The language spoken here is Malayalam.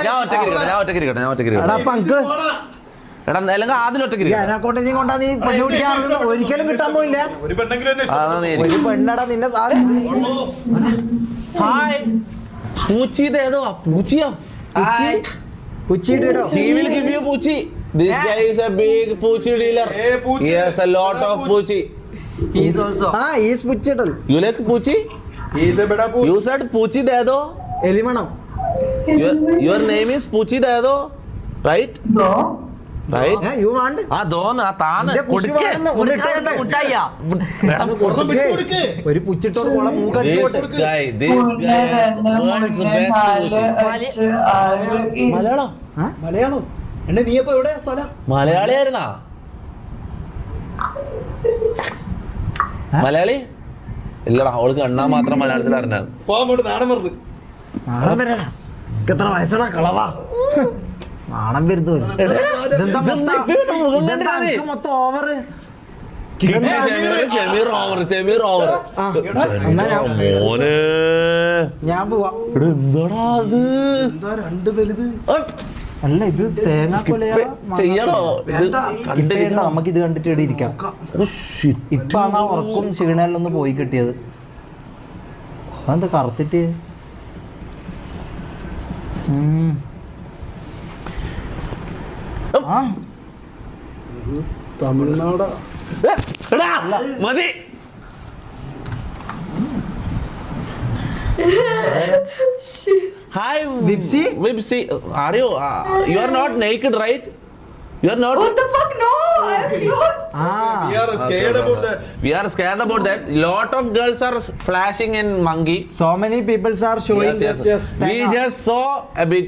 ഞാൻ ഒറ്റയ്ക്ക് എടാ അല്ലെങ്കിൽ ആദ്യം ഒറ്റയ്ക്ക് കൊണ്ടാ നീ പെണ്ണ് പിടിക്കാറ് ഒരിക്കലും കിട്ടാൻ പോയില്ല. ഒരു പെണ്ണടാ നിന്നെ. ഹായ് പൂച്ചി ഏതോ പൂച്ചിയോ പുച്ചിട്ടോ. He will give you പൂച്ചി. This guy is a big പൂച്ചി dealer. He has a lot of പൂച്ചി. He is also. He is puchital. You like പൂച്ചി? He is a beda പൂച്ചി. You said പൂച്ചി ദേദോ. എലിമണം. Your name is പൂച്ചി ദേദോ, right? Right? You want? ദോന്ന് താന്ന് കൊടുക്കേ. ഒരു പുച്ചിട്ടോട് പോളെ മൂക്കടിച്ചു. This guy world's best പൂച്ചി. Malayalam എന്നെ നീ ഇപ്പൊ എവിടെയാ സ്ഥലം? മലയാളിയായിരുന്നാ? മലയാളി ഇല്ലടാ, അവൾക്ക് എണ്ണാൻ മാത്രം മലയാളത്തിൽ അറിഞ്ഞാൽ. പോകാൻ നാടൻ പറഞ്ഞു. നാടൻ വരാടാ. എത്ര വയസ്സുള്ള കളവാ. നാണം വരുന്നു. മൊത്തം ഓവറ്. മോനെ ഞാൻ പോവാ. എന്താടാ അത്? എന്താ രണ്ട് വലുത്? അല്ല ഇത് തേങ്ങ ചെയ്യണോ? നമുക്ക് ഇത് കണ്ടിട്ട് ഇവിടെ ഇരിക്കാം. ഇപ്പാണ് ആ ഉറക്കും ക്ഷീണയിലൊന്ന് പോയി കിട്ടിയത്. അതെന്താ കറുത്തിട്ട്? തമിഴ്നാടാ മതി. Hi, Vipsi. Vipsi, are you? You are not naked, right? You are not. What the fuck? No, I'm clothes. We are scared about that. We are scared about that. Lot of girls are flashing in monkey. So many people are showing. Yes. We just saw a big